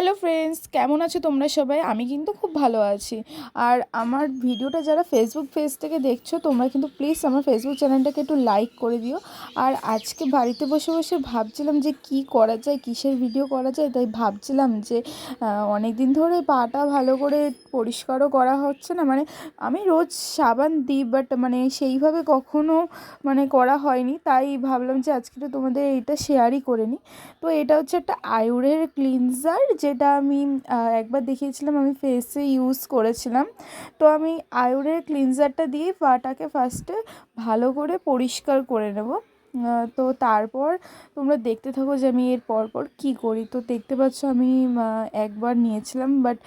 Hello friends, কেমন আছো তোমরা সবাই? আমি কিন্তু খুব ভালো আছি। আর আমার ভিডিওটা যারা ফেসবুক পেজ থেকে দেখছো তোমরা কিন্তু প্লিজ আমার ফেসবুক চ্যানেলটাকে একটু লাইক করে দিও। আর আজকে বাড়িতে বসে বসে ভাবছিলাম যে কি করা যায়, কিসের ভিডিও করা যায়, তাই ভাবছিলাম যে অনেক দিন ধরে পাটা ভালো করে পরিষ্কারও করা হচ্ছে না। মানে আমি রোজ সাবান দিই, বাট মানে সেইভাবে কখনো মানে করা হয়নি, তাই ভাবলাম যে আজকে তো তোমাদের এইটা শেয়ারই করে নিই। তো এটা হচ্ছে একটা আয়ুরের ক্লিনজার, যেটা আমি একবার দেখিয়েছিলাম, আমি ফেসে ইউজ করেছিলাম। তো আমি আয়ুরের ক্লিনজারটা দিয়ে পাটাকে ফার্স্টে ভালো করে পরিষ্কার করে নেব। তো তারপর তোমরা দেখতে থাকো যে আমি এর পর কী করি। তো দেখতে পাচ্ছ আমি একবার নিয়েছিলাম, বাট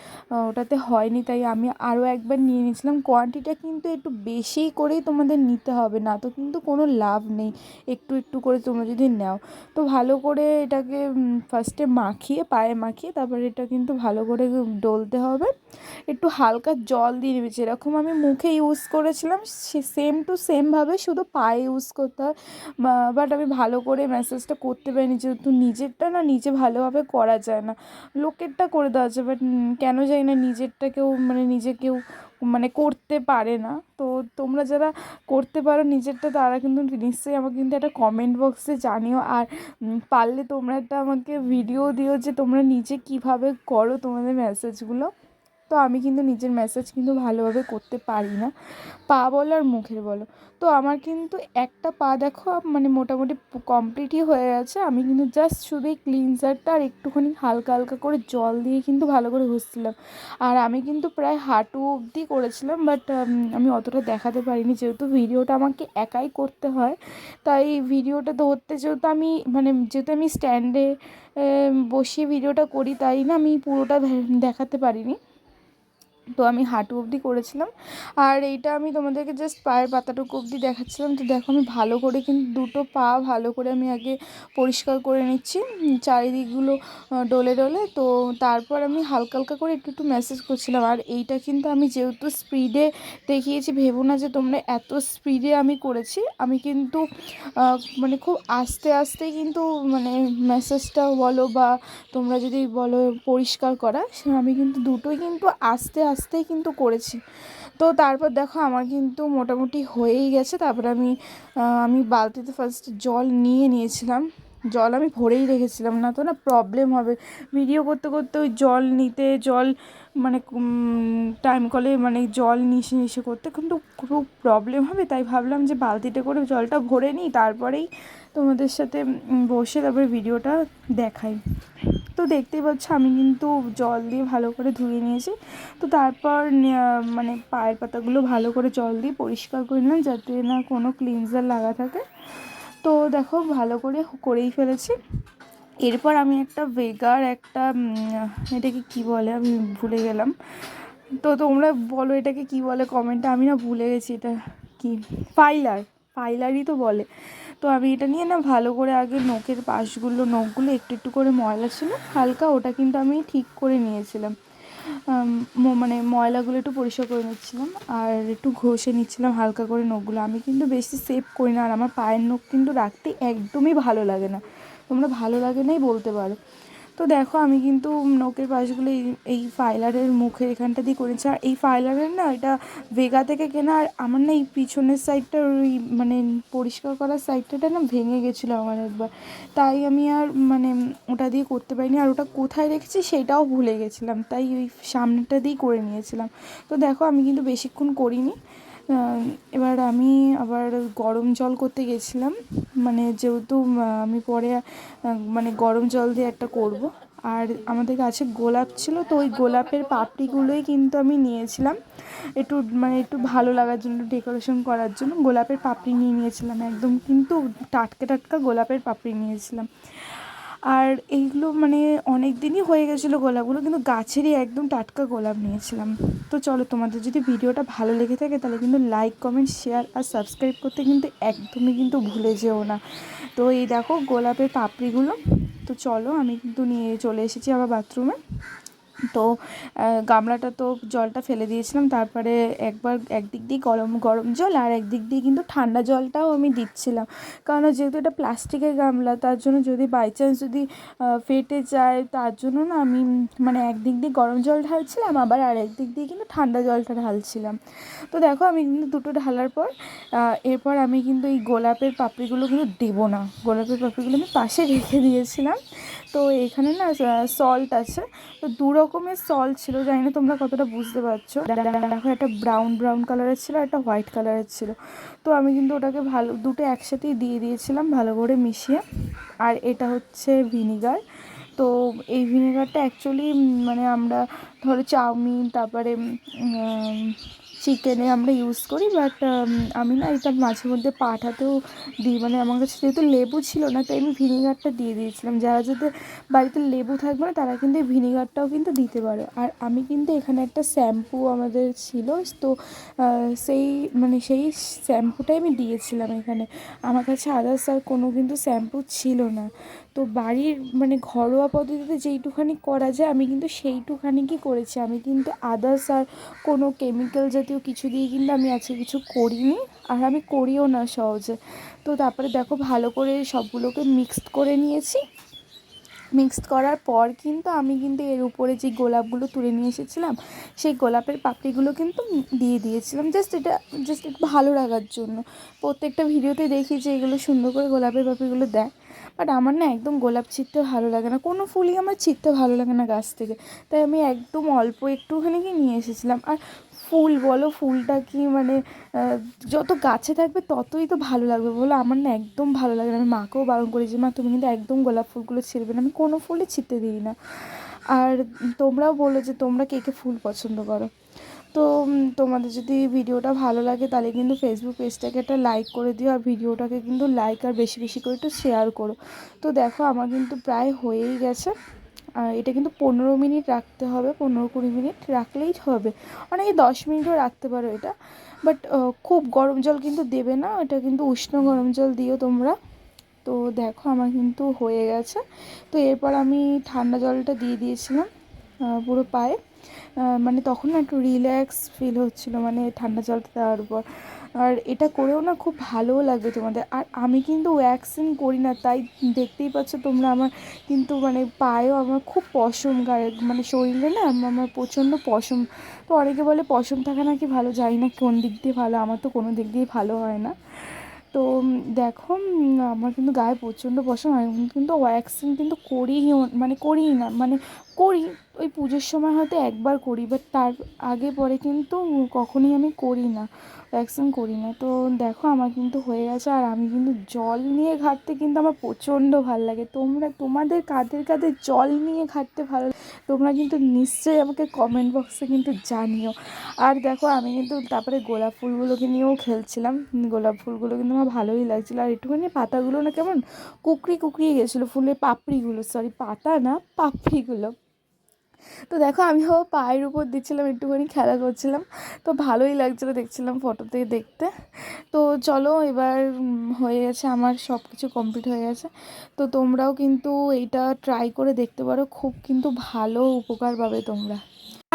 ওটাতে হয়নি, তাই আমি আরও একবার নিয়ে নিয়েছিলাম। কোয়ান্টিটিটা কিন্তু একটু বেশি করেই তোমাদের নিতে হবে, না তো কিন্তু কোনো লাভ নেই একটু একটু করে তোমরা যদি নাও। তো ভালো করে এটাকে ফার্স্টে মাখিয়ে, পায়ে মাখিয়ে, তারপরে এটা কিন্তু ভালো করে ডলতে হবে। একটু হালকা জল দিয়ে নেবে, যেরকম আমি মুখে ইউজ করেছিলাম সে সেম টু সেমভাবে শুধু পায়ে ইউজ করতে হয়। বাট আমি ভালো করে ম্যাসাজটা করতে পারিনি, যেহেতু নিজেরটা না নিজে ভালোভাবে করা যায় না, লোকেরটা করে দেওয়া যায়, বাট কেন জানি না নিজেরটা কেউ মানে নিজে কেউ মানে করতে পারে না। তো তোমরা যারা করতে পারো নিজেরটা, তারা কিন্তু নিশ্চয়ই আমাকে কিন্তু একটা কমেন্ট বক্সে জানিও। আর পারলে তোমরা একটা আমাকে ভিডিও দিও যে তোমরা নিজে কিভাবে করো তোমাদের ম্যাসেজগুলো। তো আমি কিন্তু নিজের ম্যাসেজ কিন্তু ভালোভাবে করতে পারি না, পা বলো আর মুখের বলো। তো আমার কিন্তু একটা পা দেখো মানে মোটামুটি কমপ্লিটই হয়ে গেছে। আমি কিন্তু জাস্ট শুধু এই ক্লিনজারটা আর একটুখানি হালকা হালকা করে জল দিয়ে কিন্তু ভালো করে ঘষছিলাম। আর আমি কিন্তু প্রায় হাঁটু অবধি করেছিলাম, বাট আমি অতটা দেখাতে পারিনি, যেহেতু ভিডিওটা আমাকে একাই করতে হয়। তাই ভিডিওটা ধরতে যেহেতু আমি মানে যেহেতু আমি স্ট্যান্ডে বসিয়ে ভিডিওটা করি, তাই না আমি পুরোটা দেখাতে পারিনি। তো আমি হাঁটু অবধি করেছিলাম। আর এইটা আমি তোমাদেরকে জাস্ট পায়ের পাতাটুকু অবধি দেখাচ্ছিলাম। তো দেখো আমি ভালো করে কিন্তু দুটো পা ভালো করে আমি আগে পরিষ্কার করে নিচ্ছি, চারিদিকগুলো ডলে ডলে। তো তারপর আমি হালকা হালকা করে একটু একটু ম্যাসেজ করছিলাম। আর এইটা কিন্তু আমি যেহেতু স্পিডে দেখিয়েছি, ভেবো না যে তোমরা এত স্পিডে আমি করেছি। আমি কিন্তু মানে খুব আস্তে আস্তে কিন্তু মানে ম্যাসেজটা বলো বা তোমরা যদি বলো পরিষ্কার করা, আমি কিন্তু দুটোই কিন্তু আস্তে আস্তেই কিন্তু করেছি। তো তারপর দেখো আমার কিন্তু মোটামুটি হয়েই গেছে। তারপরে আমি বালতিতে ফার্স্ট জল নিয়ে নিয়েছিলাম। জল আমি ভরেই রেখেছিলাম, না তো না প্রবলেম হবে ভিডিও করতে করতে ওই জল নিতে, জল মানে টাইম কলে মানে জল নিশে করতে কিন্তু খুব প্রবলেম হবে। তাই ভাবলাম যে বালতিতে করে জলটা ভরে নিই, তারপরেই তোমাদের সাথে বসে তারপরে ভিডিওটা দেখাই। তো দেখতেই পাচ্ছ আমি কিন্তু জল দিয়ে ভালো করে ধুয়ে নিয়েছি। তো তারপর মানে পায়ের পাতাগুলো ভালো করে জল দিয়ে পরিষ্কার করে নিলাম, যাতে না কোনো ক্লিনজার লাগা থাকে। তো দেখো ভালো করে করেই ফেলেছি। এরপর আমি একটা ভেগার একটা এটাকে কী বলে আমি ভুলে গেলাম। তো তোমরা বলো এটাকে কী বলে কমেন্টে, আমি না ভুলে গেছি এটা কি। ফাইলারই তো বলে। তো আমি এটা নিয়ে না ভালো করে আগে নখগুলো একটু একটু করে ময়লা ছিল হালকা, ওটা কিন্তু আমি ঠিক করে নিয়েছিলাম। মানে ময়লাগুলো একটু পরিষ্কার করে নিচ্ছিলাম আর একটু ঘষে নিচ্ছিলাম হালকা করে নখগুলো। আমি কিন্তু বেশি সেভ করি না, আর আমার পায়ের নখ কিন্তু রাখতে একদমই ভালো লাগে না। তোমরা ভালো লাগে নাই বলতে পারো। তো দেখো আমি কিন্তু নখের পাশগুলো এই ফাইলারের মুখের এখানটা দিয়ে করেছি। আর এই ফাইলারের না এটা ভেগা থেকে কেনা। আর আমার না এই পিছনের সাইডটা ওই মানে পরিষ্কার করার সাইডটা না ভেঙে গেছিলো আমার একবার, তাই আমি আর মানে ওটা দিয়ে করতে পারিনি। আর ওটা কোথায় রেখেছি সেটাও ভুলে গেছিলাম, তাই ওই সামনেটা দিয়েই করে নিয়েছিলাম। তো দেখো আমি কিন্তু বেশিক্ষণ করিনি। এবার আমি আবার গরম জল করতে গেছিলাম, মানে যেহেতু আমি পরে মানে গরম জল দিয়ে একটা করব। আর আমাদের কাছে গোলাপ ছিল, তো ওই গোলাপের পাপড়িগুলোই কিন্তু আমি নিয়েছিলাম একটু ভালো লাগার জন্য, ডেকোরেশন করার জন্য গোলাপের পাপড়ি নিয়েছিলাম। একদম কিন্তু টাটকা টাটকা গোলাপের পাপড়ি নিয়েছিলাম। আর এইগুলো মানে অনেক দিনই হয়ে গেছিলো গোলাপগুলো, কিন্তু গাছেরই একদম টাটকা গোলাপ নিয়েছিলাম। তো চলো, তোমাদের যদি ভিডিওটা ভালো লেগে থাকে তাহলে কিন্তু লাইক, কমেন্ট, শেয়ার আর সাবস্ক্রাইব করতে কিন্তু একদমই কিন্তু ভুলে যেও না। তো এই দেখো গোলাপের পাপড়িগুলো। তো চলো আমি কিন্তু নিয়ে চলে এসেছি আবার বাথরুমে। তো গামলাটা তো জলটা ফেলে দিয়েছিলাম, তারপরে একবার একদিক দিয়ে গরম গরম জল আর একদিক দিয়ে কিন্তু ঠান্ডা জলটাও আমি দিচ্ছিলাম, কারণ যেহেতু এটা প্লাস্টিকের গামলা তার জন্য যদি বাই চান্স যদি ফেটে যায় তার জন্য না আমি মানে একদিক দিয়ে গরম জল ঢালছিলাম, আবার আর একদিক দিয়ে কিন্তু ঠান্ডা জলটা ঢালছিলাম। তো দেখো আমি কিন্তু দুটো ঢালার পর এরপর আমি কিন্তু এই গোলাপের পাপড়িগুলো কিন্তু দেবো না, গোলাপের পাপড়িগুলো আমি পাশে রেখে দিয়েছিলাম। তো এখানে না সল্ট আছে, তো দু রকমের সল্ট ছিল, জানি না তোমরা কতটা বুঝতে পারছো। দেখো একটা ব্রাউন ব্রাউন কালারের ছিল, একটা হোয়াইট কালারের ছিল। তো আমি কিন্তু ওটাকে ভালো দুটো একসাথেই দিয়ে দিয়েছিলাম ভালো করে মিশিয়ে। আর এটা হচ্ছে ভিনিগার। তো এই ভিনেগারটা অ্যাকচুয়ালি মানে আমরা ধরো চাউমিন তারপরে চিকেনে আমরা ইউজ করি, বাট আমি না এটা মাঝে মধ্যে পাঠাতেও দিই, মানে আমার কাছে যেহেতু লেবু ছিল না তাই আমি ভিনিগারটা দিয়ে দিয়েছিলাম। যারা যাদের বাড়িতে লেবু থাকবে না তারা কিন্তু এই ভিনিগারটাও কিন্তু দিতে পারো। আর আমি কিন্তু এখানে একটা শ্যাম্পু আমাদের ছিল, তো সেই শ্যাম্পুটাই আমি দিয়েছিলাম এখানে। আমার কাছে আদার্স আর কোনো কিন্তু শ্যাম্পু ছিল না। তো বাড়ির মানে ঘরোয়া পদ্ধতিতে যেইটুখানি করা যায় আমি কিন্তু সেইটুখানি কি করেছি, আমি কিন্তু আদার্স আর কোনো কেমিক্যাল জাতীয় কিছু দিয়ে কিন্তু আমি আজকে কিছু করিনি, আর আমি করিও না সহজে। তো তারপরে দেখো ভালো করে সবগুলোকে মিক্সড করে নিয়েছি। মিক্সড করার পর কিন্তু আমি কিন্তু এর উপরে যে গোলাপগুলো তুলে নিয়ে এসেছিলাম সেই গোলাপের পাপড়িগুলো কিন্তু দিয়ে দিয়েছিলাম, জাস্ট একটু ভালো লাগার জন্য। প্রত্যেকটা ভিডিওতে দেখি যে এগুলো সুন্দর করে গোলাপের পাপড়িগুলো দেয়, বাট আমার না একদম গোলাপ ছিঁড়তে ভালো লাগে না, কোনো ফুলই আমার ছিঁড়তে ভালো লাগে না গাছ থেকে। তাই আমি একদম অল্প একটুখানি কি নিয়ে এসেছিলাম। আর ফুল বলো, ফুলটা কি মানে যত গাছে থাকবে ততই তো ভালো লাগবে বলো, আমার না একদম ভালো লাগে না। আমি মাকেও বারণ করেছি, মা তুমি কিন্তু একদম গোলাপ ফুলগুলো ছিঁড়বে না, আমি কোনো ফুলই ছিঁড়তে দিই না। আর তোমরাও বলো যে তোমরা কে কে ফুল পছন্দ করো। তো তোমাদের যদি ভিডিওটা ভালো লাগে তাহলে কিন্তু ফেসবুক পেজটাকে একটা লাইক করে দিও, আর ভিডিওটাকে কিন্তু লাইক আর বেশি বেশি করে একটু শেয়ার করো। তো দেখো আমার কিন্তু প্রায় হয়েই গেছে। আর এটা কিন্তু 15 মিনিট রাখতে হবে, 15-20 মিনিট রাখলেই হবে। অনেকে 10 মিনিটও রাখতে পারো এটা, বাট খুব গরম জল কিন্তু দেবে না, এটা কিন্তু উষ্ণ গরম জল দিও তোমরা। তো দেখো আমার কিন্তু হয়ে গেছে। তো এরপর আমি ঠান্ডা জলটা দিয়ে দিয়েছিলাম পুরো পায়ে, মানে তখন না একটু রিল্যাক্স ফিল হচ্ছিলো মানে ঠান্ডা জলটা দেওয়ার পর। আর এটা করেও না খুব ভালোও লাগবে তোমাদের। আর আমি কিন্তু ওয়্যাক্সিং করি না, তাই দেখতেই পাচ্ছ তোমরা আমার কিন্তু মানে পায়েও আমার খুব পশম গায়ে, মানে শরীরে না আমার প্রচণ্ড পশম। তো অনেকে বলে পশম থাকা নাকি ভালো, জানি না কোন দিক দিয়ে ভালো, আমার তো কোনো দিক দিয়ে ভালো হয় না। তো দেখো আমার কিন্তু গায়ে প্রচণ্ড পশম, আমি কিন্তু ওয়্যাক্সিং কিন্তু করিই না, মানে করি ওই পুজোর সময় হয়তো একবার করি, বাট তার আগে পরে কিন্তু কখনোই আমি করি না, ওয়্যাক্সিং করি না। তো দেখো আমার কিন্তু হয়ে গেছে। আর আমি কিন্তু জল নিয়ে ঘাঁটতে কিন্তু আমার প্রচণ্ড ভালো লাগে। তোমাদের কাদের কাদের জল নিয়ে ঘাঁটতে ভালো লাগে তোমরা কিন্তু নিশ্চয়ই আমাকে কমেন্ট বক্সে কিন্তু জানিও। আর দেখো আমি কিন্তু তারপরে গোলাপ ফুলগুলোকে নিয়েও খেলছিলাম, গোলাপ ফুলগুলো কিন্তু আমার ভালোই লাগছিলো। আর একটুখানি পাতাগুলো না কেমন কুকড়িয়ে গেছিলো, ফুলের পাপড়িগুলো, সরি পাতা না পাপড়িগুলো। তো দেখো আমিও পায়ের উপর দিচ্ছিলাম, একটুখানি খেলা করছিলাম, তো ভালোই লাগছিলো দেখছিলাম ফটোতে দেখতে। তো চলো এবার হয়ে গেছে, আমার সব কিছু কমপ্লিট হয়ে গেছে। তো তোমরাও কিন্তু এইটা ট্রাই করে দেখতে পারো, খুব কিন্তু ভালো উপকার পাবে তোমরা।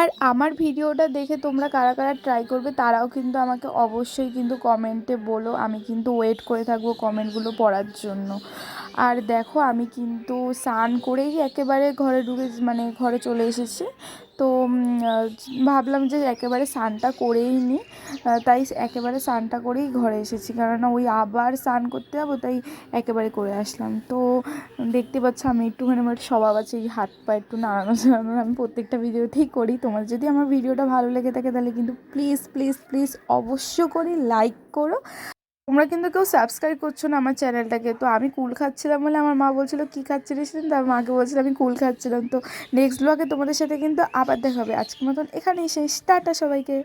আর আমার ভিডিওটা দেখে তোমরা কারা কারা ট্রাই করবে তারাও কিন্তু আমাকে অবশ্যই কিন্তু কমেন্টে বলো, আমি কিন্তু ওয়েট করে থাকবো কমেন্টগুলো পড়ার জন্য। আর দেখো আমি কিন্তু স্নান করেই একেবারে ঘরে মানে ঘরে চলে এসেছি। তো ভাবলাম যে একেবারে স্নানটা করেই নিই, তাই একেবারে স্নানটা করেই ঘরে এসেছি, কেননা ওই আবার স্নান করতে যাবো, তাই একেবারে করে আসলাম। তো দেখতে পাচ্ছ আমি একটুখানি আমার স্বভাব আছে এই হাত পা একটু নাড়ানো চাড়ানোর, আমি প্রত্যেকটা ভিডিওতেই করি। তোমার যদি আমার ভিডিওটা ভালো লেগে থাকে তাহলে কিন্তু প্লিজ প্লিজ প্লিজ অবশ্য করে লাইক করো। তোমরা কিন্তু কেউ সাবস্ক্রাইব করছো না আমার চ্যানেলটাকে। তো আমি কুল খাচ্ছিলাম বলে আমার মা বলছিলো কী খাচ্ছিলিস, তার মাকে বলছিলাম আমি কুল খাচ্ছিলাম। তো নেক্সট ব্লগে তোমাদের সাথে কিন্তু আবার দেখা হবে। আজকের মতন এখানেই শেষ, টাটা সবাইকে।